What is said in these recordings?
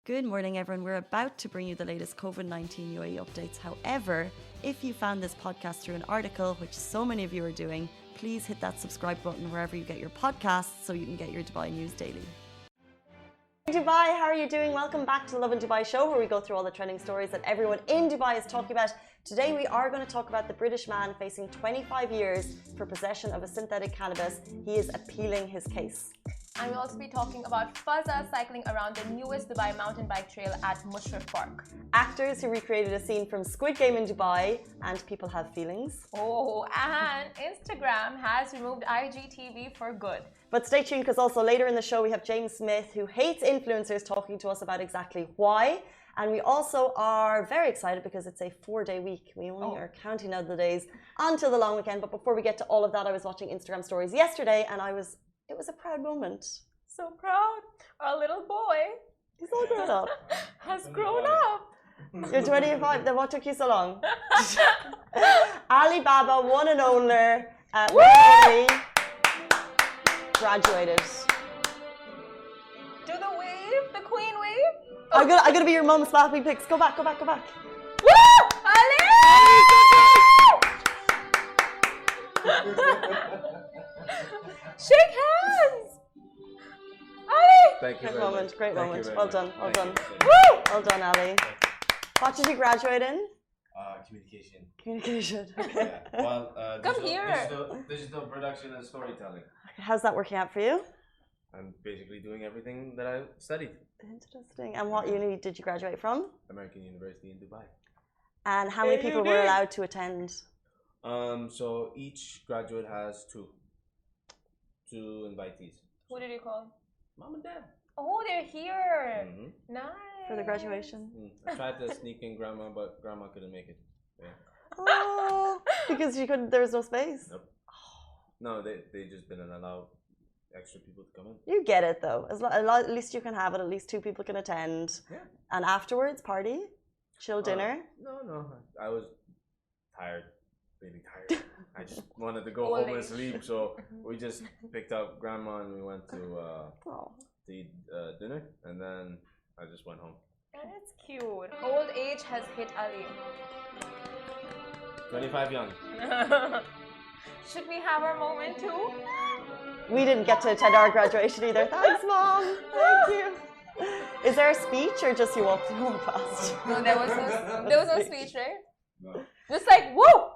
Good morning, everyone. We're about to bring you the latest COVID-19 UAE updates. However, if you found this podcast through an article, which so many of you are doing, please hit that subscribe button wherever you get your podcasts so you can get your Dubai news daily. Dubai, how are you doing? Welcome back to Lovin Dubai show, where we go through all the trending stories that everyone in Dubai is talking about. Today we are going to talk about the British man facing 25 years for possession of a synthetic cannabis. He is appealing his case. And we'll also be talking about Fazza cycling around the newest Dubai mountain bike trail at Mushrif Park. Actors who recreated a scene from Squid Game in Dubai, and people have feelings. Oh, and Instagram has removed IGTV for good. But stay tuned, because also later in the show we have James Smith, who hates influencers, talking to us about exactly why. And we also are very excited because it's a 4-day week. We only are counting down the days until the long weekend. But before we get to all of that, I was watching Instagram stories yesterday, and it was a proud moment. So proud. Our little boy, He's all grown up. has grown up. You're 25. Then what took you so long? Alibaba, one and only, graduated. Do the wave, the queen wave. I'm gonna be your mum's slapping pics. Go back. Woo! Ali! Shake hands! Ali! Thank you. Great moment. Well done. Woo! Well done, Ali. What did you graduate in? Communication. Communication. Okay. Yeah. Well, Come here. Digital production and storytelling. How's that working out for you? I'm basically doing everything that I studied. Interesting. And what uni did you graduate from? American University in Dubai. And how many people were allowed to attend? So each graduate has two invitees. Who did you call? Mom and Dad. Oh, they're here. Mm-hmm. Nice. For the graduation? I tried to sneak in Grandma, but Grandma couldn't make it. Yeah. Oh, because there was no space? Nope. No, they just didn't allow extra people to come in. You get it, though. At least you can have it. At least 2 people can attend. Yeah. And afterwards, party? Chill dinner? No. I was tired. Really tired. I just wanted to go Old home and age. sleep, so we just picked up Grandma and we went to eat dinner, and then I just went home. That's cute. Old age has hit Ali. 25 young. Should we have our moment too? We didn't get to attend our graduation either. Thanks, Mom. Thank you. Is there a speech or just you walked home fast? No, there was no speech, right? No. Just like, woo!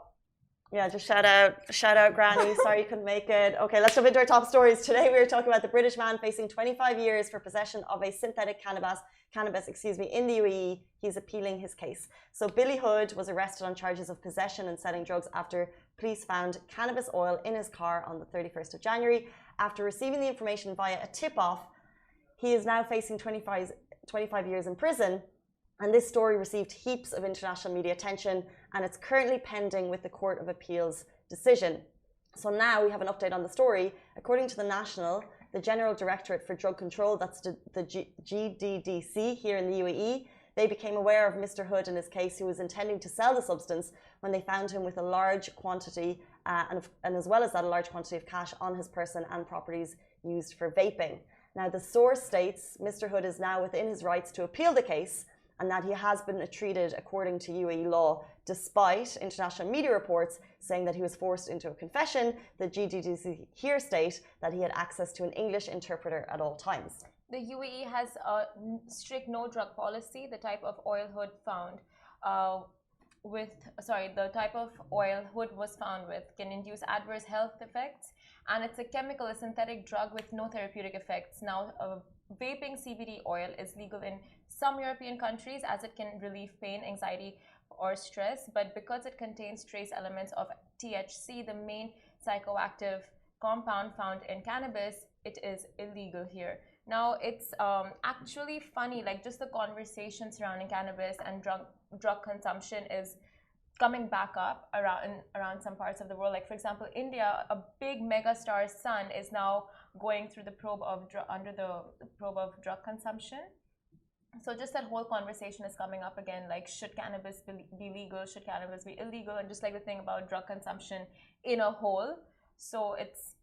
Yeah, just shout out Granny. Sorry you couldn't make it. Okay, let's jump into our top stories. Today we are talking about the British man facing 25 years for possession of a synthetic cannabis in the UAE. He's appealing his case. So Billy Hood was arrested on charges of possession and selling drugs after police found cannabis oil in his car on the 31st of January. After receiving the information via a tip-off, he is now facing 25 years in prison. And this story received heaps of international media attention, and it's currently pending with the Court of Appeal's decision. So now we have an update on the story. According to the National, the General Directorate for Drug Control, that's the GDDC here in the UAE, they became aware of Mr. Hood in his case, who was intending to sell the substance when they found him with a large quantity, and as well as that, a large quantity of cash on his person and properties used for vaping. Now, the source states Mr. Hood is now within his rights to appeal the case, and that he has been treated according to UAE law, despite international media reports saying that he was forced into a confession. The GDDC here state that he had access to an English interpreter at all times. The UAE has a strict no drug policy. The type of oil Hood was found with can induce adverse health effects, and it's a chemical, a synthetic drug with no therapeutic effects. Now, vaping CBD oil is legal in some European countries as it can relieve pain, anxiety, or stress, but because it contains trace elements of THC, the main psychoactive compound found in cannabis, it is illegal here. Now, it's actually funny, like just the conversation surrounding cannabis and drug consumption is coming back up around some parts of the world. Like, for example, India, a big mega star's son is now going through the probe of drug consumption. So just that whole conversation is coming up again, like, should cannabis be legal? Should cannabis be illegal? And just like the thing about drug consumption in a whole. So it's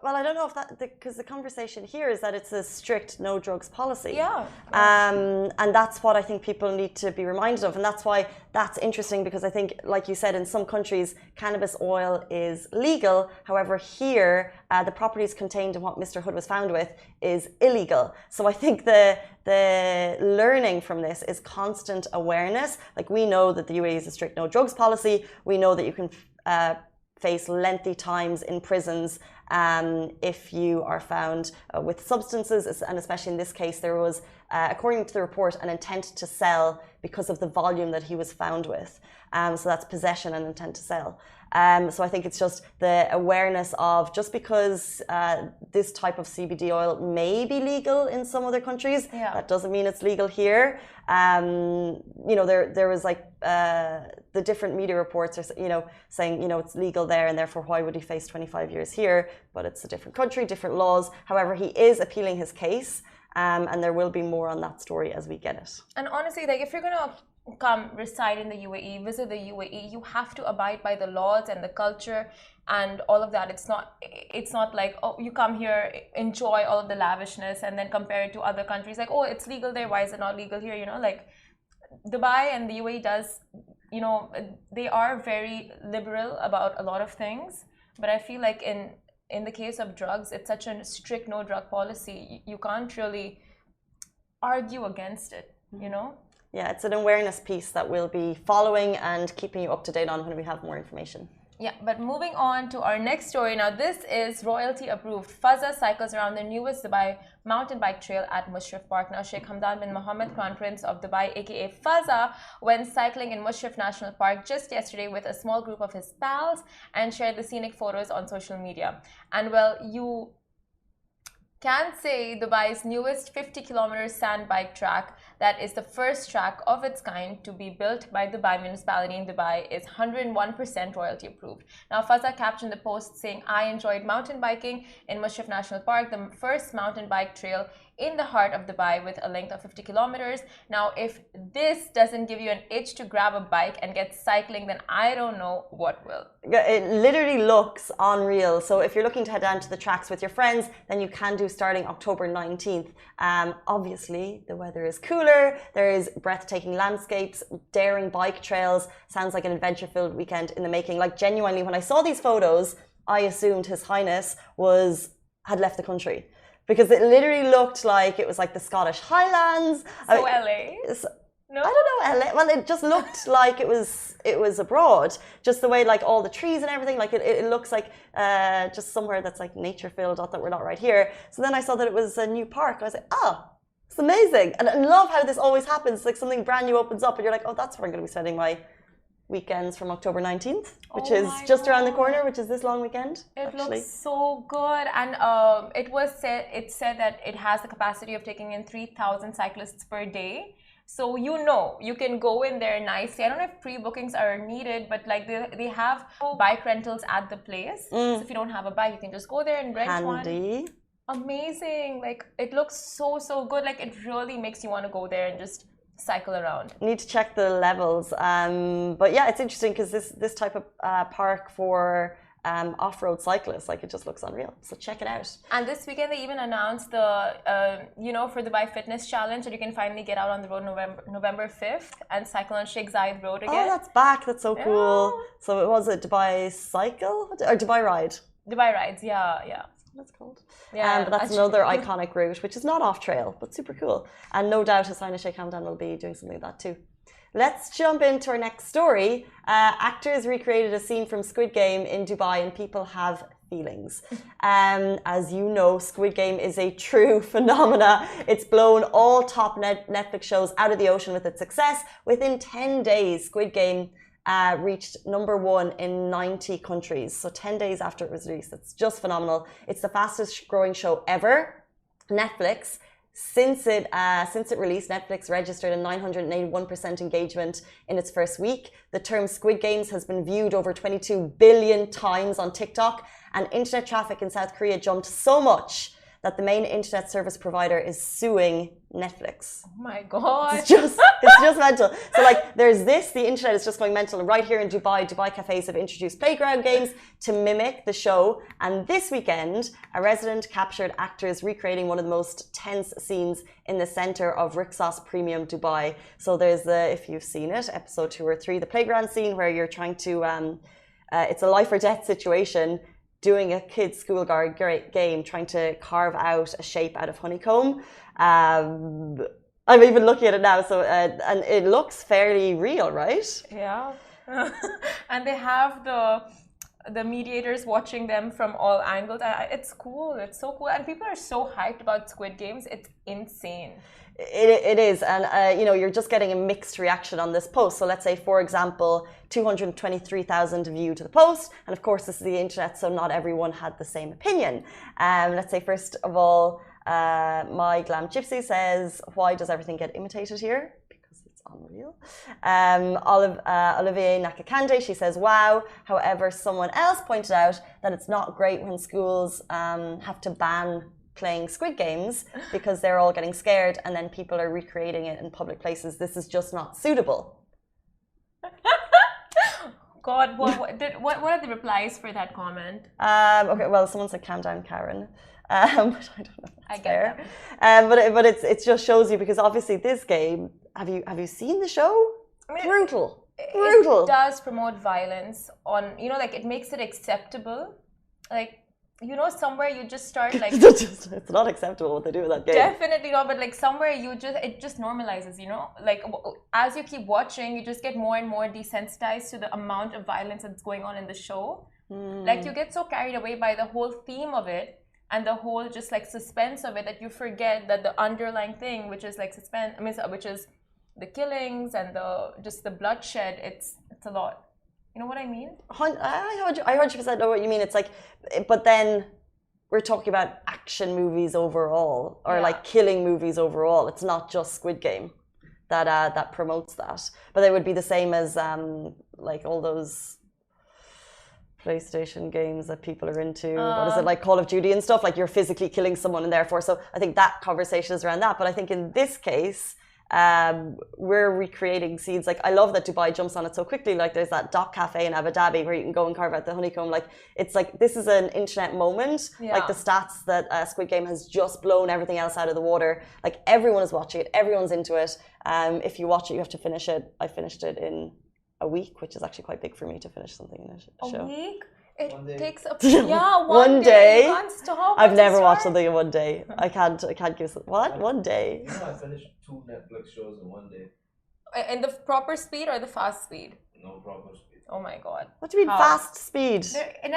Well, I don't know if that, because the conversation here is that it's a strict no drugs policy. Yeah. And that's what I think people need to be reminded of. And that's why that's interesting, because I think, like you said, in some countries, cannabis oil is legal. However, here, the properties contained in what Mr. Hood was found with is illegal. So I think the learning from this is constant awareness. Like, we know that the UAE is a strict no drugs policy. We know that you can face lengthy times in prisons if you are found with substances, and especially in this case, there was, according to the report, an intent to sell because of the volume that he was found with. So that's possession and intent to sell. So I think it's just the awareness of, just because this type of CBD oil may be legal in some other countries, that doesn't mean it's legal here. You know, there was like the different media reports are, you know, saying, you know, it's legal there and therefore why would he face 25 years here? But it's a different country, different laws. However, he is appealing his case, and there will be more on that story as we get it. And honestly, like, if you're gonna come reside in the UAE, visit the UAE, you have to abide by the laws and the culture and all of that. It's not like, oh, you come here, enjoy all of the lavishness and then compare it to other countries, like, oh, it's legal there, why is it not legal here? You know, like, Dubai and the UAE does, you know, they are very liberal about a lot of things, but I feel like in the case of drugs, it's such a strict no drug policy, you can't really argue against it, you know? Yeah, it's an awareness piece that we'll be following and keeping you up to date on when we have more information. Yeah, but moving on to our next story. Now, this is royalty approved. Fazza cycles around the newest Dubai mountain bike trail at Mushrif Park. Now, Sheikh Hamdan bin Mohammed, Crown Prince of Dubai, aka Fazza, went cycling in Mushrif National Park just yesterday with a small group of his pals and shared the scenic photos on social media. And well, you can say Dubai's newest 50-kilometer sand bike track, that is the first track of its kind to be built by Dubai municipality in Dubai, is 101% royalty approved. Now, Fazza captioned the post saying, I enjoyed mountain biking in Mushrif National Park, the first mountain bike trail in the heart of Dubai with a length of 50 kilometers. Now, if this doesn't give you an itch to grab a bike and get cycling, then I don't know what will. It literally looks unreal. So if you're looking to head down to the tracks with your friends, then you can do starting October 19th. Obviously, the weather is cooler. There is breathtaking landscapes, daring bike trails. Sounds like an adventure-filled weekend in the making. Like, genuinely, when I saw these photos, I assumed His Highness had left the country, because it literally looked like it was like the Scottish Highlands. So LA? No? I don't know, LA. Well, it just looked like it was abroad. Just the way, like, all the trees and everything, like it looks like just somewhere that's like nature filled, not that we're not right here. So then I saw that it was a new park. I was like, oh, it's amazing. And I love how this always happens. Like, something brand new opens up and you're like, oh, that's where I'm going to be spending my weekends from October 19th, which is just around the corner, which is this long weekend. It looks so good. And it said that it has the capacity of taking in 3,000 cyclists per day. So, you know, you can go in there nicely. I don't know if pre-bookings are needed, but like they have bike rentals at the place. So if you don't have a bike, you can just go there and rent one. Amazing. Like, it looks so good. Like, it really makes you want to go there and just cycle around. Need to check the levels. But yeah, it's interesting because this type of park for off-road cyclists, like, it just looks unreal. So check it out. And this weekend they even announced the for the Dubai Fitness Challenge, that you can finally get out on the road November 5th and cycle on Sheikh Zayed Road again. Oh, that's back. That's so cool. So it was a Dubai Cycle or Dubai Ride. Dubai Rides, yeah. That's called. Yeah, but that's another iconic route, which is not off trail, but super cool. And no doubt His Highness Sheikh Hamdan will be doing something like that too. Let's jump into our next story. Actors recreated a scene from Squid Game in Dubai, and people have feelings. As you know, Squid Game is a true phenomena. It's blown all top Netflix shows out of the ocean with its success. Within 10 days, Squid Game reached #1 in 90 countries. So 10 days after it was released. It's just phenomenal. It's the fastest growing show ever. Netflix, since it released, Netflix registered a 981% engagement in its first week. The term Squid Games has been viewed over 22 billion times on TikTok, and internet traffic in South Korea jumped so much that the main internet service provider is suing Netflix. Oh my God. It's just mental. So like there's this, the internet is just going mental. And right here in Dubai cafes have introduced playground games to mimic the show. And this weekend, a resident captured actors recreating one of the most tense scenes in the center of Rixos Premium Dubai. So there's the, if you've seen it, episode 2 or 3, the playground scene where you're trying to, it's a life or death situation, doing a kid's school game, trying to carve out a shape out of honeycomb. I'm even looking at it now, so and it looks fairly real, right? Yeah. And they have the mediators watching them from all angles. It's cool. It's so cool. And people are so hyped about Squid Games. It's insane. It is, and you know, you're just getting a mixed reaction on this post. So let's say, for example, 223,000 view to the post, and of course this is the internet, so not everyone had the same opinion. Let's say first of all, my glam gypsy says, why does everything get imitated here? Because it's unreal. Olivier Nakakande, she says, wow. However, someone else pointed out that it's not great when schools have to ban playing Squid Games because they're all getting scared and then people are recreating it in public places. This is just not suitable. God, what are the replies for that comment? Okay, well, someone said calm down, Karen. But I don't know if that's fair. But it just shows you, because obviously this game, have you seen the show? I mean, brutal. It does promote violence on, you know, like it makes it acceptable. Like, you know, somewhere you just start like it's not acceptable what they do with that game. Definitely not, but like somewhere it just normalizes, you know, like as you keep watching, you just get more and more desensitized to the amount of violence that's going on in the show. Like you get so carried away by the whole theme of it and the whole just like suspense of it that you forget that the underlying thing, which is like suspense, I mean, which is the killings and the bloodshed, it's a lot. You know what I mean? I 100% know what you mean. It's like, but then we're talking about action movies overall, or like killing movies overall. It's not just Squid Game that promotes that. But they would be the same as like all those PlayStation games that people are into. What is it, like Call of Duty and stuff? Like you're physically killing someone, and therefore, so I think that conversation is around that. But I think in this case, we're recreating scenes. Like I love that Dubai jumps on it so quickly. Like there's that Dock Cafe in Abu Dhabi where you can go and carve out the honeycomb. Like it's like this is an internet moment. Like the stats that Squid Game has just blown everything else out of the water. Like everyone is watching it, everyone's into it. If you watch it, you have to finish it. I finished it in a week, which is actually quite big for me to finish something in a show. A week? It takes one day. You can't stop. I've never watched something in one day. I can't give what? One day. You know, I finished 2 Netflix shows in one day. In the proper speed or the fast speed? No proper speed. Oh my God. What do you mean fast speed?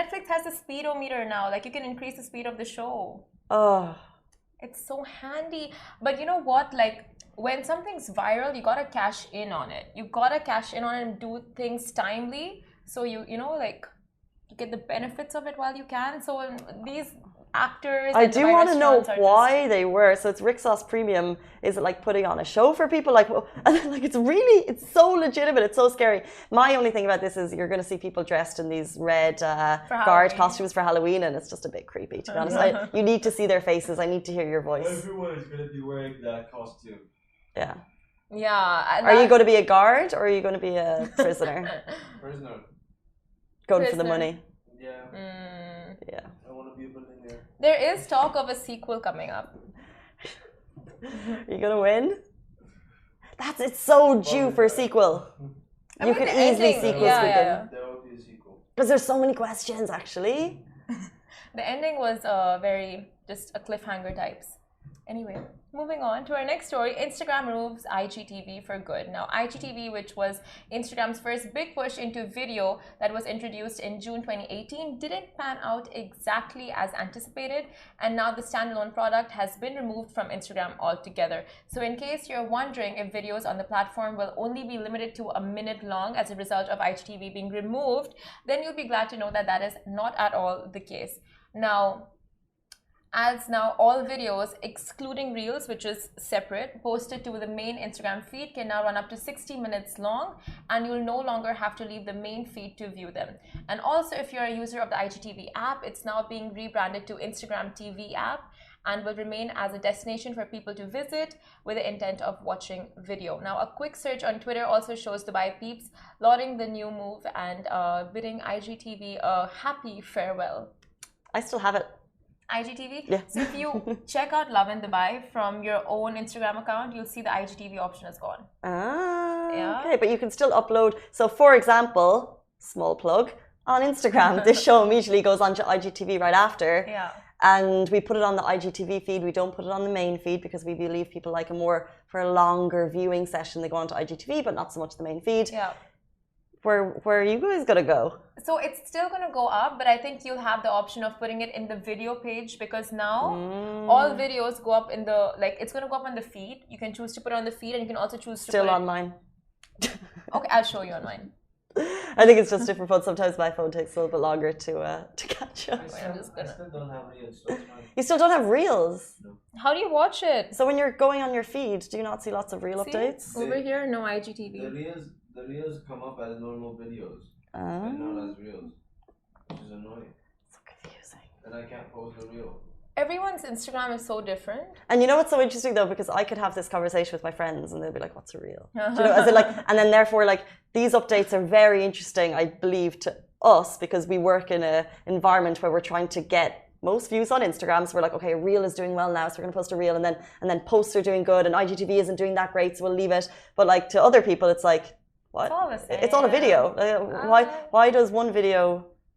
Netflix has a speedometer now. Like you can increase the speed of the show. Oh. It's so handy. But you know what? Like when something's viral, you gotta cash in on it. You gotta cash in on it and do things timely. So you know, like you get the benefits of it while you can. So these actors, I do want to know why they were. So it's Rixos Premium. Is it like putting on a show for people? Like, like it's so legitimate. It's so scary. My only thing about this is you're going to see people dressed in these red guard costumes for Halloween, and it's just a bit creepy, to be honest. You need to see their faces. I need to hear your voice. Everyone is going to be wearing that costume. Yeah. Yeah. Are you going to be a guard or are you going to be a prisoner? Prisoner. Going for the money. Yeah. Yeah. I want to be a billionaire. There is talk of a sequel coming up. Are you gonna win? It's so due for a sequel. You could easily sequel Squid Game. There will be a sequel. Because there's so many questions, actually. The ending was very just a cliffhanger types. Anyway, moving on to our next story. Instagram removes IGTV for good. Now, IGTV, which was Instagram's first big push into video that was introduced in June 2018, didn't pan out exactly as anticipated, and now the standalone product has been removed from Instagram altogether. So in case you're wondering if videos on the platform will only be limited to a minute long as a result of IGTV being removed, then you'll be glad to know that that is not at all the case. Now all videos, excluding Reels, which is separate, posted to the main Instagram feed can now run up to 60 minutes long, and you'll no longer have to leave the main feed to view them. And also, if you're a user of the IGTV app, it's now being rebranded to Instagram TV app, and will remain as a destination for people to visit with the intent of watching video. Now, a quick search on Twitter also shows Dubai peeps lauding the new move and bidding IGTV a happy farewell. I still have it. IGTV? Yeah. So if you check out Lovin Dubai from your own Instagram account, you'll see the IGTV option is gone. Ah, Yeah. okay, but you can still upload. So, for example, small plug, on Instagram, this show immediately goes on to IGTV right after. Yeah. And we put it on the IGTV feed. We don't put it on the main feed because we believe people like a more, for a longer viewing session, they go on to IGTV, but not so much the main feed. Yeah. Where are you guys going to go? So it's still going to go up, but I think you'll have the option of putting it in the video page because now all videos go up in the, like, it's going to go up on the feed. You can choose to put it on the feed and you can also choose to Still put on it... mine. Okay, I'll show you on mine. I think it's just different phones. Sometimes my phone takes a little bit longer to catch up. I still don't have reels. So You still don't have reels? no. How do you watch it? So when you're going on your feed, do you not see lots of reel See? updates? Over here, no IGTV. The reels come up as normal videos and not as reels, which is annoying. So confusing. And I can't post a reel. Everyone's Instagram is so different. And you know what's so interesting though, because I could have this conversation with my friends and they'll be like, "What's a reel?" Do you know, as in like, and then therefore like these updates are very interesting, I believe, to us because we work in an environment where we're trying to get most views on Instagram. So we're like, okay, a reel is doing well now, so we're going to post a reel, and then posts are doing good, and IGTV isn't doing that great, so we'll leave it. But like to other people, it's like, what? It's all the same. It's all a video.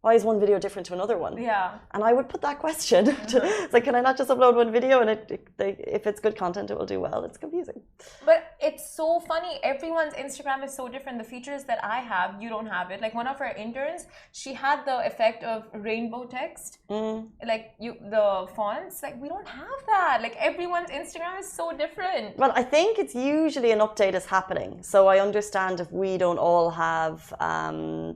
Why is one video different to another one? Yeah. And I would put that question. It's like, can I not just upload one video and if it's good content, it will do well? It's confusing. But it's so funny. Everyone's Instagram is so different. The features that I have, you don't have it. Like one of our interns, she had the effect of rainbow text. Like the fonts, like we don't have that. Like everyone's Instagram is so different. Well, I think it's usually an update is happening. So I understand if we don't all have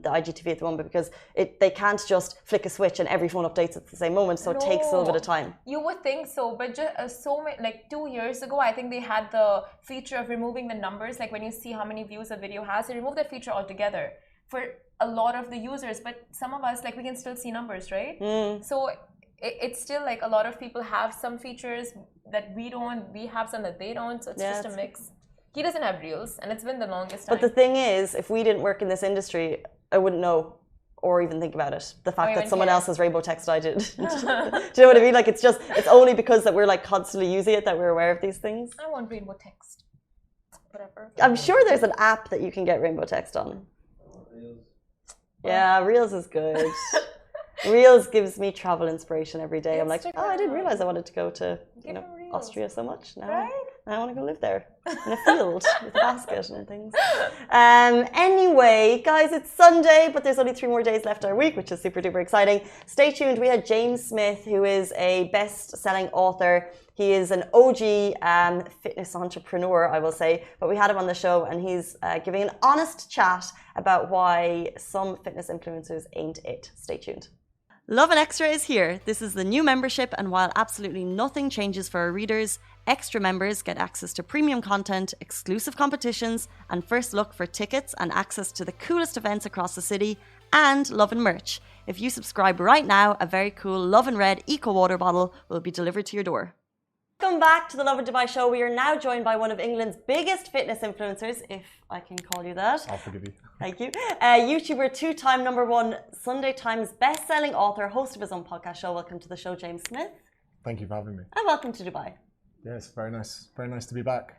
the IGTV at the moment because they can't just flick a switch and every phone updates at the same moment. So it takes a little bit of time. You would think so, but just so many, like 2 years ago, I think they had the feature of removing the numbers. Like when you see how many views a video has, they removed that feature altogether for a lot of the users. But some of us, like we can still see numbers, right? So it's still like a lot of people have some features that we don't, we have some that they don't. So it's just a mix. He doesn't have reels and it's been the longest time. But the thing is, if we didn't work in this industry, I wouldn't know or even think about it. The fact that someone else has rainbow text, I did. Do you know what I mean? Like it's only because that we're like constantly using it that we're aware of these things. I want rainbow text. Whatever. I'm sure there's an app that you can get rainbow text on. Reels. Yeah, Reels is good. Reels gives me travel inspiration every day. I'm like, oh, I didn't realize I wanted to go to Austria so much. Now I want to go live there in a field with a basket and things. Anyway, guys, it's Sunday, but there's only 3 more days left our week, which is super duper exciting. Stay tuned. We had James Smith, who is a best-selling author. He is an OG fitness entrepreneur, I will say, but we had him on the show and he's giving an honest chat about why some fitness influencers ain't it. Stay tuned. Lovin Extra is here. This is the new membership, and while absolutely nothing changes for our readers, extra members get access to premium content, exclusive competitions, and first look for tickets and access to the coolest events across the city, and Lovin merch. If you subscribe right now, a very cool Lovin Red Eco Water bottle will be delivered to your door. Welcome back to the Lovin Dubai show. We are now joined by one of England's biggest fitness influencers, if I can call you that. I'll forgive you. Thank you. YouTuber, 2-time #1 Sunday Times best-selling author, host of his own podcast show. Welcome to the show, James Smith. Thank you for having me. And welcome to Dubai. Yes, very nice. Very nice to be back.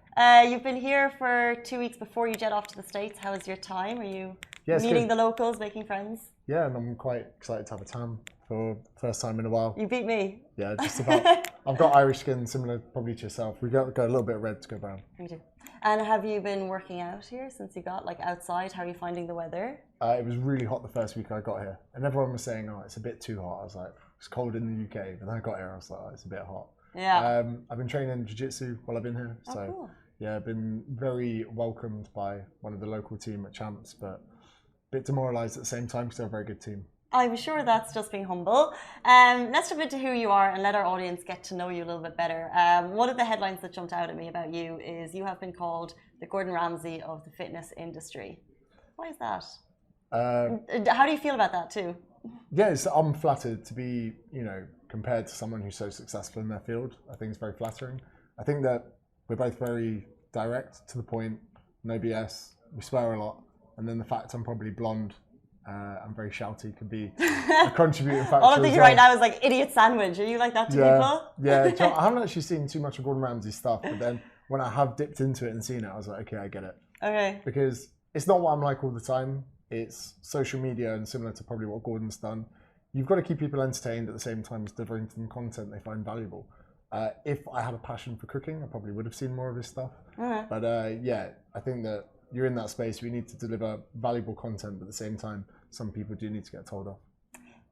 You've been here for 2 weeks before you jet off to the States. How was your time? Are you meeting the locals, making friends? Yeah, and I'm quite excited to have a tan for first time in a while. You beat me. Yeah, just about. I've got Irish skin, similar probably to yourself. We got a little bit of red to go brown. Me too. And have you been working out here since you got outside? How are you finding the weather? It was really hot the first week I got here, and everyone was saying, "Oh, it's a bit too hot." I was like, "It's cold in the UK," but then I got here, I was like, "Oh, it's a bit hot." Yeah. I've been training jiu-jitsu while I've been here, so cool. yeah, I've been very welcomed by one of the local team at Champs, but a bit demoralised at the same time because they're a very good team. I'm sure that's just being humble. Let's jump into who you are and let our audience get to know you a little bit better. One of the headlines that jumped out at me about you is you have been called the Gordon Ramsay of the fitness industry. Why is that? How do you feel about that too? Yeah, I'm flattered to be, compared to someone who's so successful in their field, I think it's very flattering. I think that we're both very direct, to the point, no BS, we swear a lot, and then the fact I'm probably blonde and very shouty could be a contributing factor. All I'm thinking right now is like idiot sandwich. Are you like that to people? Yeah, I haven't actually seen too much of Gordon Ramsay's stuff, but then when I have dipped into it and seen it, I was like, okay, I get it. Okay. Because it's not what I'm like all the time. It's social media, and similar to probably what Gordon's done. You've got to keep people entertained at the same time as delivering them content they find valuable. If I had a passion for cooking, I probably would have seen more of his stuff. But yeah, I think that you're in that space where you need to deliver valuable content, but at the same time, some people do need to get told off.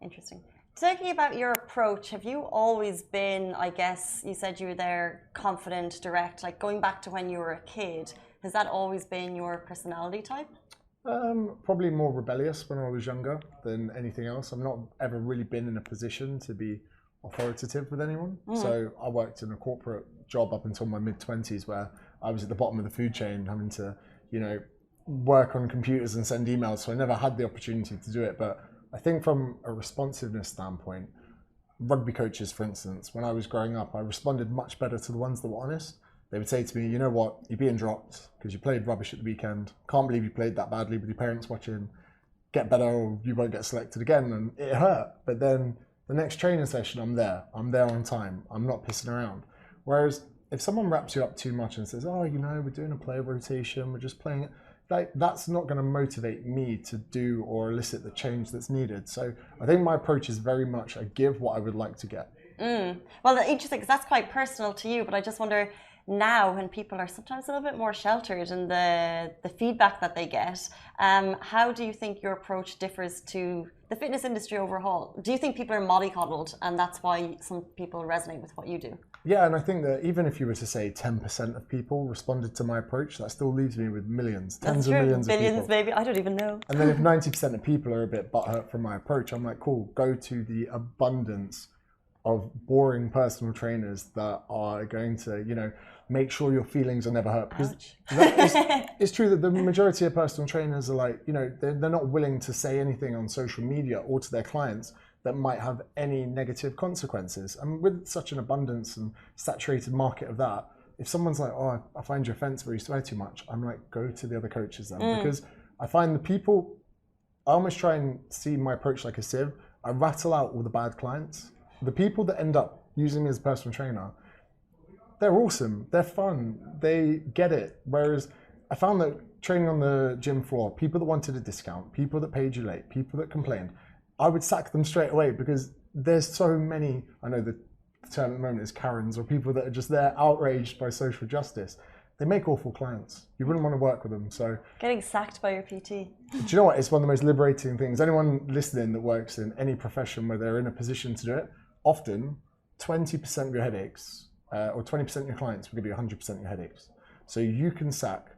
Interesting. Talking about your approach, have you always been, I guess, you said you were there, confident, direct, like going back to when you were a kid, has that always been your personality type? Probably more rebellious when I was younger than anything else. I've not ever really been in a position to be authoritative with anyone. So I worked in a corporate job up until my mid-20s where I was at the bottom of the food chain having to, work on computers and send emails. So I never had the opportunity to do it. But I think from a responsiveness standpoint, rugby coaches, for instance, when I was growing up, I responded much better to the ones that were honest. They would say to me, you know what, you're being dropped because you played rubbish at the weekend. Can't believe you played that badly with your parents watching. Get better or you won't get selected again. And it hurt. But then the next training session, I'm there on time. I'm not pissing around. Whereas if someone wraps you up too much and says, oh, we're doing a player rotation, we're just playing it, that's not going to motivate me to do or elicit the change that's needed. So I think my approach is very much I give what I would like to get. Well, interesting, because that's quite personal to you, but I just wonder now when people are sometimes a little bit more sheltered in the feedback that they get, how do you think your approach differs to the fitness industry overall? Do you think people are mollycoddled and that's why some people resonate with what you do? Yeah, and I think that even if you were to say 10% of people responded to my approach, that still leaves me with millions, tens of millions of people. Billions, maybe, I don't even know. And then if 90% of people are a bit butthurt from my approach, I'm like, cool, go to the abundance of boring personal trainers that are going to, make sure your feelings are never hurt. Because it's true that the majority of personal trainers are like, they're not willing to say anything on social media or to their clients that might have any negative consequences. And with such an abundance and saturated market of that, if someone's like, oh, I find you offensive or you swear too much, I'm like, go to the other coaches then. Because I find the people, I almost try and see my approach like a sieve. I rattle out all the bad clients. The people that end up using me as a personal trainer, they're awesome, they're fun, they get it. Whereas I found that training on the gym floor, people that wanted a discount, people that paid you late, people that complained, I would sack them straight away because there's so many, I know the term at the moment is Karens, or people that are just there outraged by social justice. They make awful clients. You wouldn't want to work with them. So getting sacked by your PT. Do you know what? It's one of the most liberating things. Anyone listening that works in any profession where they're in a position to do it, often 20% of your headaches or 20% of your clients will give you 100% of your headaches. So you can sack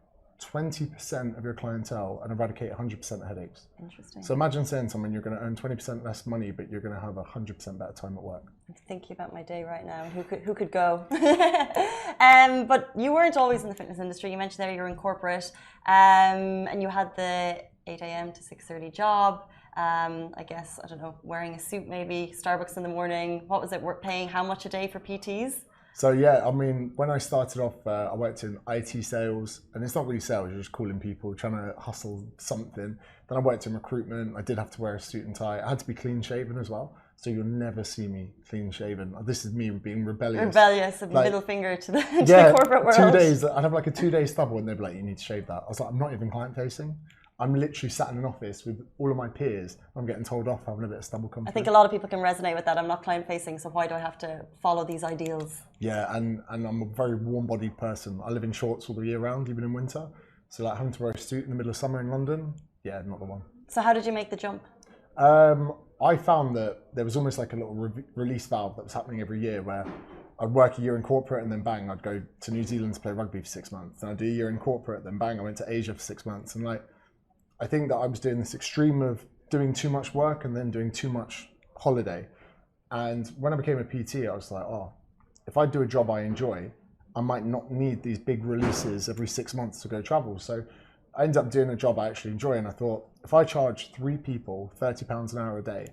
20% of your clientele and eradicate 100% of headaches. Interesting. So imagine saying to someone you're going to earn 20% less money, but you're going to have 100% better time at work. I'm thinking about my day right now. Who could go? But you weren't always in the fitness industry. You mentioned there you were in corporate, and you had the 8 a.m. to 6:30 job. I guess, I don't know, wearing a suit maybe, Starbucks in the morning. What was it paying? How much a day for PTs? So yeah, I mean, when I started off, I worked in IT sales, and it's not really sales, you're just calling people, trying to hustle something. Then I worked in recruitment. I did have to wear a suit and tie. I had to be clean shaven as well. So you'll never see me clean shaven. This is me being rebellious. Rebellious, a middle finger to the corporate world. 2 days, I'd have like a 2-day stubble and they'd be like, you need to shave that. I was like, I'm not even client facing. I'm literally sat in an office with all of my peers. I'm getting told off having a bit of stubble come through. I think a lot of people can resonate with that. I'm not client facing, so why do I have to follow these ideals? Yeah, and I'm a very warm-bodied person. I live in shorts all the year round, even in winter. So like having to wear a suit in the middle of summer in London, yeah, not the one. So how did you make the jump? I found that there was almost like a little release valve that was happening every year where I'd work a year in corporate and then bang, I'd go to New Zealand to play rugby for 6 months. Then I'd do a year in corporate, then bang, I went to Asia for 6 months. And like, I think that I was doing this extreme of doing too much work and then doing too much holiday. And when I became a PT, I was like, oh, if I do a job I enjoy, I might not need these big releases every 6 months to go travel. So I ended up doing a job I actually enjoy. And I thought, if I charge 3 people £30 an hour a day,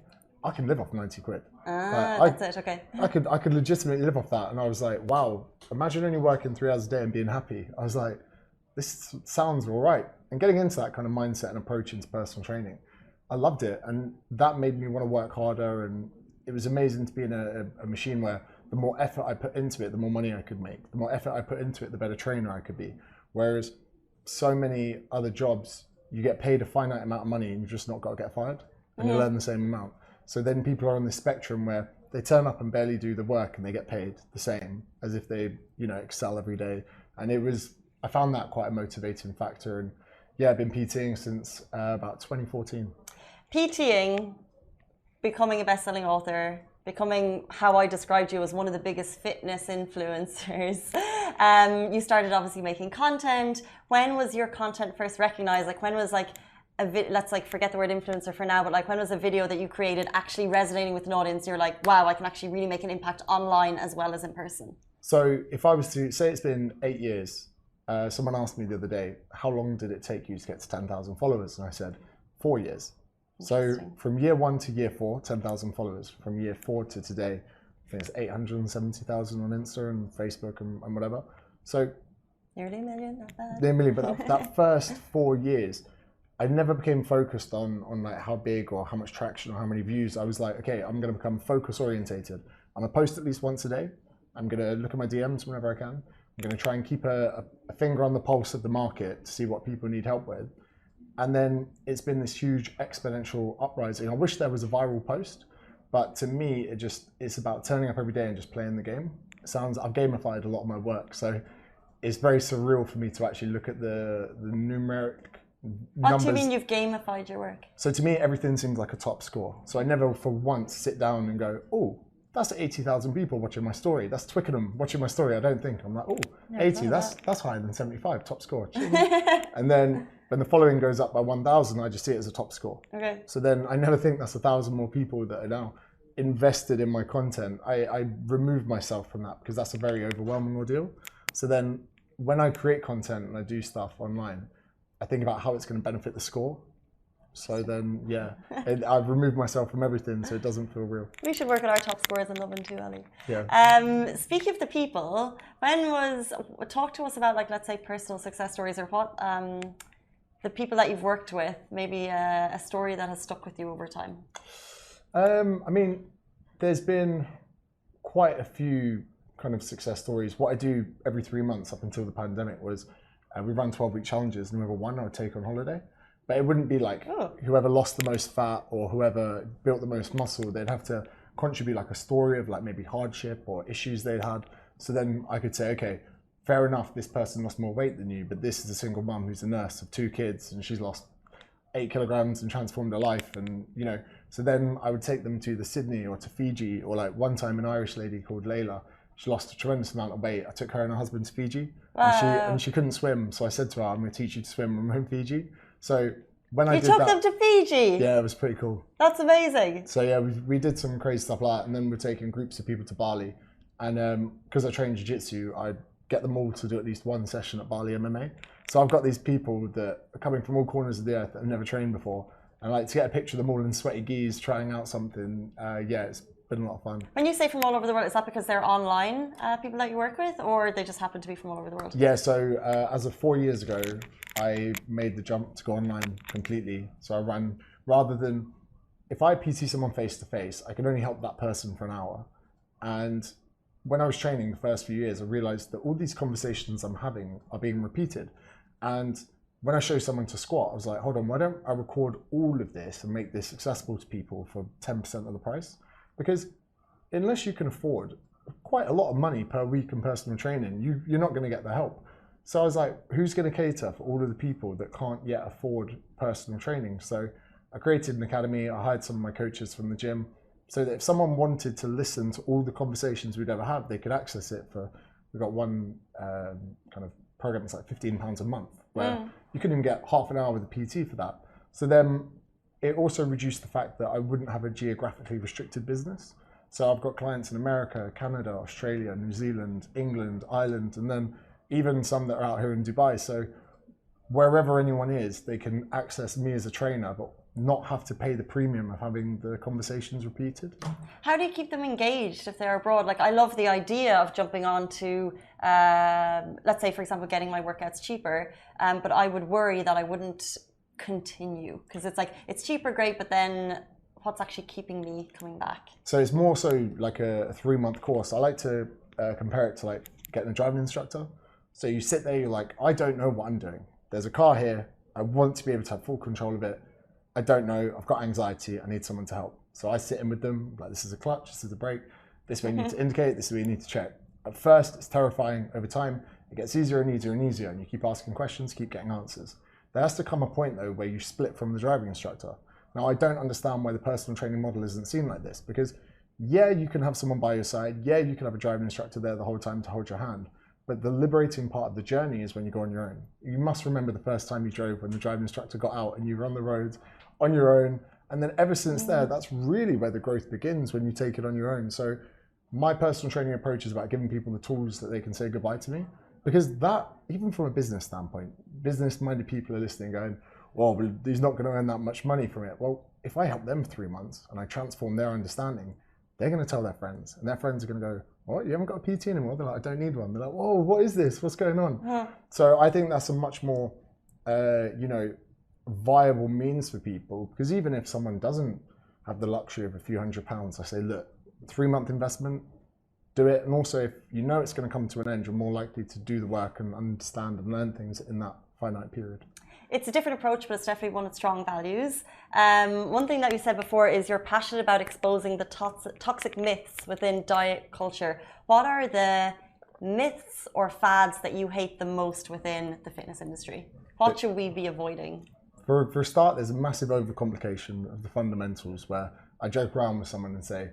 I can live off 90 quid. That's it, okay. I could legitimately live off that. And I was like, wow, imagine only working 3 hours a day and being happy. I was like, this sounds all right. And getting into that kind of mindset and approach into personal training, I loved it. And that made me want to work harder. And it was amazing to be in a machine where the more effort I put into it, the more money I could make. The more effort I put into it, the better trainer I could be. Whereas so many other jobs, you get paid a finite amount of money and you've just not got to get fired. And you learn the same amount. So then people are on this spectrum where they turn up and barely do the work and they get paid the same as if they, excel every day. And I found that quite a motivating factor. And yeah, I've been PTing since about 2014. PTing, becoming a best-selling author, becoming how I described you as one of the biggest fitness influencers. You started obviously making content. When was your content first recognized? Like when was let's forget the word influencer for now, but when was a video that you created actually resonating with an audience? You're like, wow, I can actually really make an impact online as well as in person. So if I was to say it's been 8 years, someone asked me the other day, how long did it take you to get to 10,000 followers? And I said, 4 years. So from year 1 to year 4, 10,000 followers. From year 4 to today, I think it's 870,000 on Insta and Facebook and whatever. So nearly a million, not bad. Nearly a million, but that first 4 years, I never became focused on how big or how much traction or how many views. I was like, okay, I'm going to become focus orientated. I'm going to post at least once a day. I'm going to look at my DMs whenever I can. I'm going to try and keep a finger on the pulse of the market to see what people need help with. And then it's been this huge exponential uprising. I wish there was a viral post, but to me, it's about turning up every day and just playing the game. I've gamified a lot of my work. So it's very surreal for me to actually look at the numeric What numbers. do you mean you've gamified your work? So to me, everything seems like a top score. So I never for once sit down and go, oh, that's 80,000 people watching my story. That's Twickenham watching my story. I don't think. I'm like, oh, 80, that's higher than 75, top score. And then when the following goes up by 1,000, I just see it as a top score. Okay. So then I never think that's 1,000 more people that are now invested in my content. I remove myself from that because that's a very overwhelming ordeal. So then when I create content and I do stuff online, I think about how it's going to benefit the score. So then, yeah, I've removed myself from everything, so it doesn't feel real. We should work at our top scores in Lovin too, Ali. Yeah. Speaking of the people, talk to us about let's say personal success stories or what the people that you've worked with, maybe a story that has stuck with you over time. I mean, there's been quite a few kind of success stories. What I do every 3 months up until the pandemic was we run 12-week challenges, and whoever won, I would take on holiday. But it wouldn't be like whoever lost the most fat or whoever built the most muscle. They'd have to contribute a story of maybe hardship or issues they'd had. So then I could say, okay, fair enough, this person lost more weight than you, but this is a single mum who's a nurse of 2 kids and she's lost 8 kilograms and transformed her life. And, so then I would take them to the Sydney or to Fiji, or one time an Irish lady called Layla, she lost a tremendous amount of weight. I took her and her husband to Fiji. Wow. And she couldn't swim. So I said to her, I'm going to teach you to swim when we're in Fiji. So when You took them to Fiji? Yeah, it was pretty cool. That's amazing. So yeah, we did some crazy stuff like that. And then we're taking groups of people to Bali. And because I train jiu-jitsu, I'd get them all to do at least one session at Bali MMA. So I've got these people that are coming from all corners of the earth that have never trained before. And to get a picture of them all in sweaty gis trying out something, it's been a lot of fun. When you say from all over the world, is that because they're online people that you work with, or they just happen to be from all over the world? Yeah, so as of 4 years ago, I made the jump to go online completely. So I ran, rather than, if I PT someone face to face, I can only help that person for an hour. And when I was training the first few years, I realized that all these conversations I'm having are being repeated. And when I show someone to squat, I was like, hold on, why don't I record all of this and make this accessible to people for 10% of the price? Because unless you can afford quite a lot of money per week in personal training, you're not going to get the help. So I was like, who's going to cater for all of the people that can't yet afford personal training? So I created an academy. I hired some of my coaches from the gym so that if someone wanted to listen to all the conversations we'd ever have, they could access it we've got one kind of program that's £15 a month where you couldn't even get half an hour with a PT for that. So then it also reduced the fact that I wouldn't have a geographically restricted business. So I've got clients in America, Canada, Australia, New Zealand, England, Ireland, and then even some that are out here in Dubai. So wherever anyone is, they can access me as a trainer, but not have to pay the premium of having the conversations repeated. How do you keep them engaged if they're abroad? Like, I love the idea of jumping on to, let's say, for example, getting my workouts cheaper, but I would worry that I wouldn't continue because it's like, it's cheaper, great, but then what's actually keeping me coming back? So it's more so like a 3-month course. I like to compare it to like getting a driving instructor. So you sit there, you're like, I don't know what I'm doing. There's a car here. I want to be able to have full control of it. I don't know. I've got anxiety. I need someone to help. So I sit in with them. Like, this is a clutch. This is a brake. This is where you need to indicate. This is where you need to check. At first, it's terrifying. Over time, it gets easier and easier and easier. And you keep asking questions, keep getting answers. There has to come a point, though, where you split from the driving instructor. Now, I don't understand why the personal training model isn't seen like this. Because, yeah, you can have someone by your side. Yeah, you can have a driving instructor there the whole time to hold your hand. But the liberating part of the journey is when you go on your own. You must remember the first time you drove when the driving instructor got out and you were on the road on your own. And then ever since there, that's really where the growth begins, when you take it on your own. So my personal training approach is about giving people the tools that they can say goodbye to me. Because that, even from a business standpoint, business-minded people are listening going, well, he's not going to earn that much money from it. Well, if I help them for 3 months and I transform their understanding, they're going to tell their friends. And their friends are going to go, what, you haven't got a PT anymore? They're like, I don't need one. They're like, whoa, what is this? What's going on? So I think that's a much more, viable means for people, because even if someone doesn't have the luxury of a few £100s, I say, look, 3-month investment, do it. And also, if you know it's going to come to an end, you're more likely to do the work and understand and learn things in that finite period. It's a different approach, but it's definitely one with strong values. One thing that you said before is you're passionate about exposing the toxic myths within diet culture. What are the myths or fads that you hate the most within the fitness industry? What should we be avoiding? For a start, there's a massive overcomplication of the fundamentals, where I joke around with someone and say,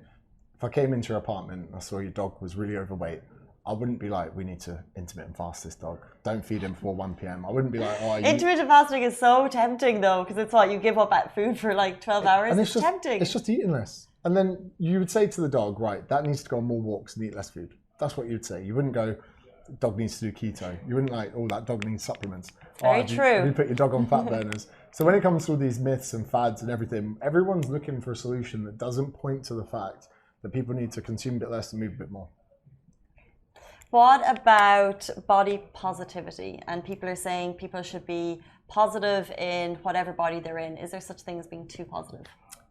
if I came into your apartment and I saw your dog was really overweight, I wouldn't be like, we need to intermittent fast this dog. Don't feed him before 1 p.m. I wouldn't be like, oh, intermittent fasting is so tempting though, because it's what, you give up at food for like 12 hours. And it's tempting. It's just eating less. And then you would say to the dog, right, that needs to go on more walks and eat less food. That's what you'd say. You wouldn't go, dog needs to do keto. You wouldn't like, oh, that dog needs supplements. Very true. You put your dog on fat burners. So when it comes to all these myths and fads and everything, everyone's looking for a solution that doesn't point to the fact that people need to consume a bit less and move a bit more. What about body positivity? And people are saying people should be positive in whatever body they're in. Is there such thing as being too positive?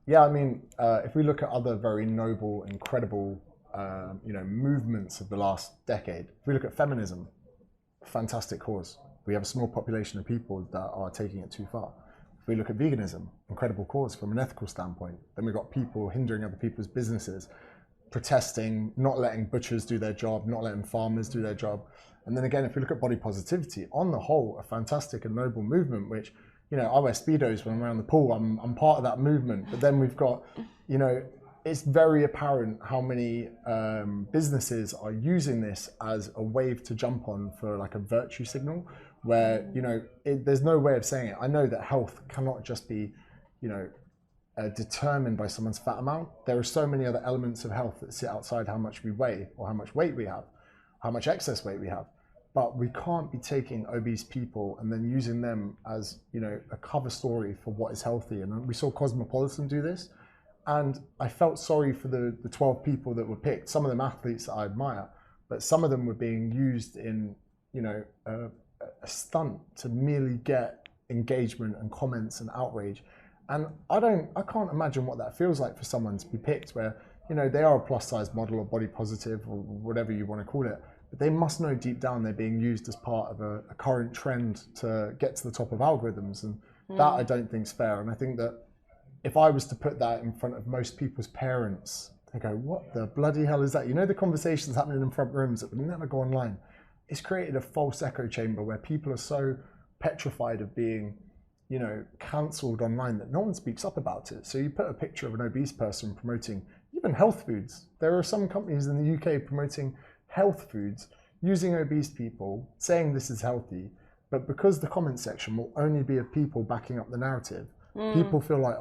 Yeah, I mean, if we look at other very noble, incredible, movements of the last decade, if we look at feminism, fantastic cause. We have a small population of people that are taking it too far. If we look at veganism, incredible cause from an ethical standpoint. Then we've got people hindering other people's businesses, protesting, not letting butchers do their job, not letting farmers do their job. And then again, if we look at body positivity, on the whole, a fantastic and noble movement, which, I wear Speedos when I'm around the pool, I'm part of that movement. But then we've got, it's very apparent how many businesses are using this as a wave to jump on for like a virtue signal, where, there's no way of saying it. I know that health cannot just be, determined by someone's fat amount. There are so many other elements of health that sit outside how much we weigh or how much weight we have, how much excess weight we have. But we can't be taking obese people and then using them as, a cover story for what is healthy. And we saw Cosmopolitan do this. And I felt sorry for the 12 people that were picked, some of them athletes that I admire, but some of them were being used in, a stunt to merely get engagement and comments and outrage. And I can't imagine what that feels like for someone to be picked where, they are a plus size model or body positive or whatever you want to call it, but they must know deep down they're being used as part of a current trend to get to the top of algorithms. And that I don't think is fair. And I think that if I was to put that in front of most people's parents, they go, what the bloody hell is that? The conversations happening in front rooms that would never go online. It's created a false echo chamber where people are so petrified of being, cancelled online that no one speaks up about it. So you put a picture of an obese person promoting even health foods. There are some companies in the UK promoting health foods using obese people, saying this is healthy, but because the comment section will only be of people backing up the narrative, people feel like,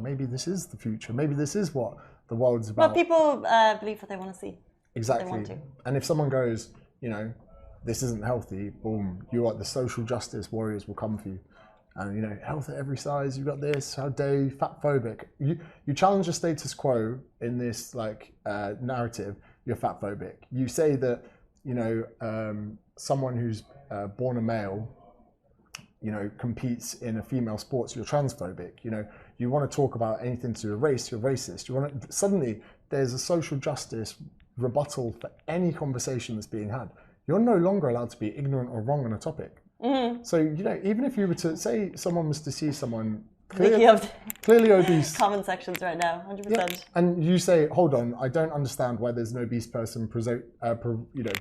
maybe this is the future. Maybe this is what the world's about. Well, people believe what they want to see. Exactly. They want to. And if someone goes, this isn't healthy, boom, the social justice warriors will come for you. And you know, health at every size, you've got this, how dare you, fat phobic. You challenge the status quo in this like narrative, you're fat phobic. You say that, you know, someone who's born a male, you know, competes in a female sports, you're transphobic. You know, you want to talk about anything to do with race, you're racist. You want to, suddenly there's a social justice rebuttal for any conversation that's being had. You're no longer allowed to be ignorant or wrong on a topic. Mm-hmm. So, you know, even if you were to say someone was to see someone clearly obese. Comment sections right now, 100%. Yeah, and you say, hold on, I don't understand why there's an obese person you know,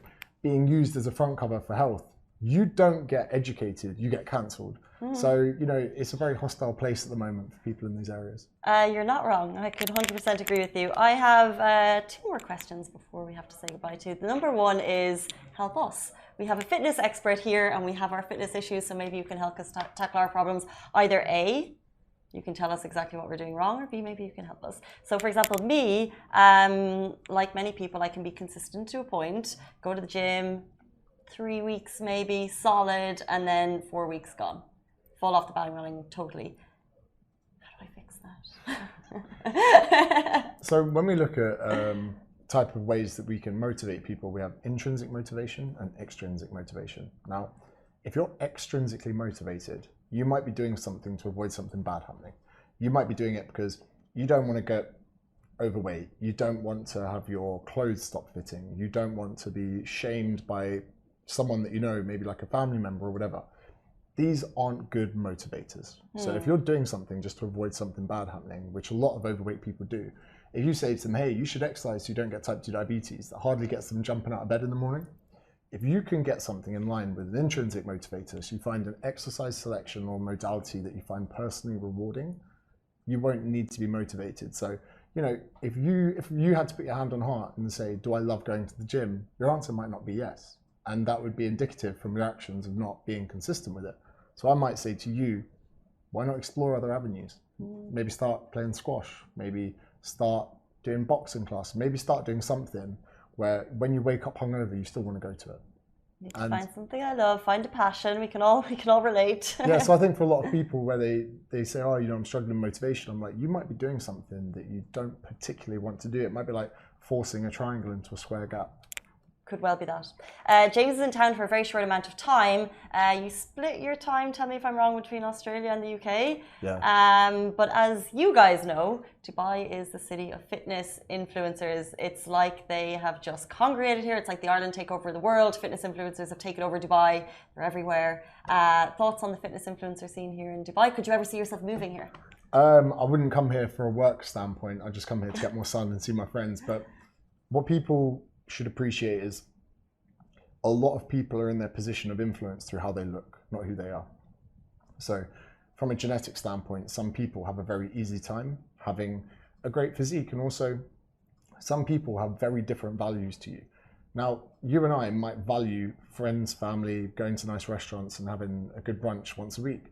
being used as a front cover for health. You don't get educated, you get cancelled. So, you know, it's a very hostile place at the moment for people in these areas. You're not wrong. I could 100% agree with you. I have 2 more questions before we have to say goodbye to you. The number 1 is help us. We have a fitness expert here and we have our fitness issues, so maybe you can help us tackle our problems. Either A, you can tell us exactly what we're doing wrong, or B, maybe you can help us. So for example, me, like many people, I can be consistent to a point, go to the gym, 3 weeks maybe, solid, and then 4 weeks gone. Fall off the bandwagon totally. How do I fix that? So when we look at type of ways that we can motivate people, we have intrinsic motivation and extrinsic motivation. Now, if you're extrinsically motivated, you might be doing something to avoid something bad happening. You might be doing it because you don't want to get overweight. You don't want to have your clothes stop fitting. You don't want to be shamed by someone that you know, maybe like a family member or whatever. These aren't good motivators. So if you're doing something just to avoid something bad happening, which a lot of overweight people do, if you say to them, hey, you should exercise so you don't get type 2 diabetes, that hardly gets them jumping out of bed in the morning. If you can get something in line with an intrinsic motivator, so you find an exercise selection or modality that you find personally rewarding, you won't need to be motivated. So, you know, if you had to put your hand on heart and say, do I love going to the gym? Your answer might not be yes. And that would be indicative from your actions of not being consistent with it. So I might say to you, why not explore other avenues? Maybe start playing squash, maybe start doing boxing class, maybe start doing something where when you wake up hungover, you still want to go to it. Need to find something I love, find a passion. We can all relate. Yeah, so I think for a lot of people where they say, oh, you know, I'm struggling with motivation, I'm like, you might be doing something that you don't particularly want to do. It might be like forcing a triangle into a square gap. Could well be that. James is in town for a very short amount of time. You split your time, tell me if I'm wrong, between Australia and the UK. Yeah. But as you guys know, Dubai is the city of fitness influencers. It's like they have just congregated here. It's like the Ireland takeover of the world. Fitness influencers have taken over Dubai. They're everywhere. Thoughts on the fitness influencer scene here in Dubai? Could you ever see yourself moving here? I wouldn't come here for a work standpoint. I just come here to get more sun and see my friends. But what people should appreciate is a lot of people are in their position of influence through how they look, not who they are. So from a genetic standpoint, some people have a very easy time having a great physique, and also some people have very different values to you. Now, you and I might value friends, family, going to nice restaurants and having a good brunch once a week.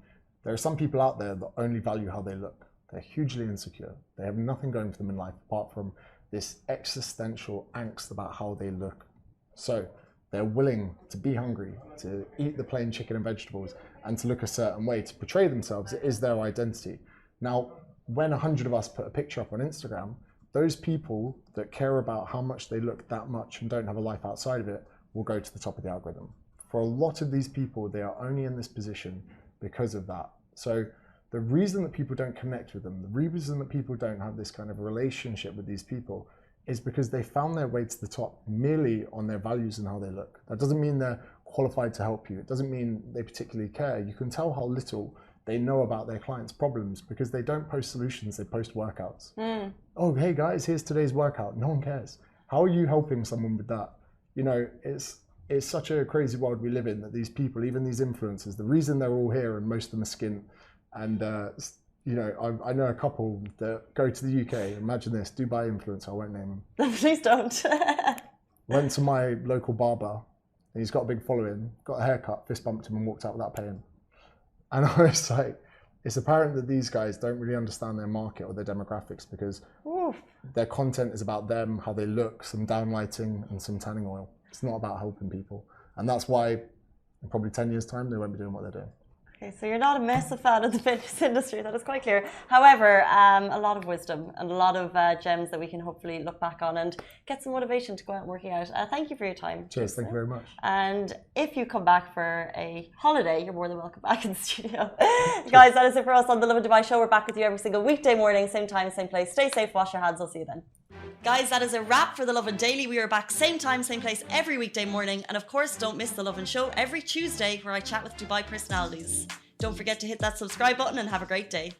There are some people out there that only value how they look. They're hugely insecure. They have nothing going for them in life apart from this existential angst about how they look. So they're willing to be hungry, to eat the plain chicken and vegetables, and to look a certain way, to portray themselves. It is their identity. Now, when 100 of us put a picture up on Instagram, those people that care about how much they look that much and don't have a life outside of it will go to the top of the algorithm. For a lot of these people, they are only in this position because of that. So the reason that people don't connect with them, the reason that people don't have this kind of relationship with these people is because they found their way to the top merely on their values and how they look. That doesn't mean they're qualified to help you. It doesn't mean they particularly care. You can tell how little they know about their clients' problems because they don't post solutions, they post workouts. Oh, hey guys, here's today's workout. No one cares. How are you helping someone with that? You know, it's such a crazy world we live in that these people, even these influencers, the reason they're all here and most of them are skint. And, you know, I know a couple that go to the UK. Imagine this, Dubai influencer, I won't name him. Please don't. Went to my local barber, and he's got a big following, got a haircut, fist bumped him and walked out without paying. And I was like, it's apparent that these guys don't really understand their market or their demographics because their content is about them, how they look, some downlighting and some tanning oil. It's not about helping people. And that's why in probably 10 years' time, they won't be doing what they're doing. Okay, so you're not a massive fan of the fitness industry, that is quite clear. However, a lot of wisdom and a lot of gems that we can hopefully look back on and get some motivation to go out and working out. Thank you for your time. Cheers, thank you very much. And if you come back for a holiday, you're more than welcome back in the studio. Guys, that is it for us on the Lovin Dubai show. We're back with you every single weekday morning, same time, same place. Stay safe, wash your hands. I'll see you then. Guys, that is a wrap for the Lovin Daily. We are back same time, same place every weekday morning. And of course, don't miss the Lovin Show every Tuesday where I chat with Dubai personalities. Don't forget to hit that subscribe button and have a great day.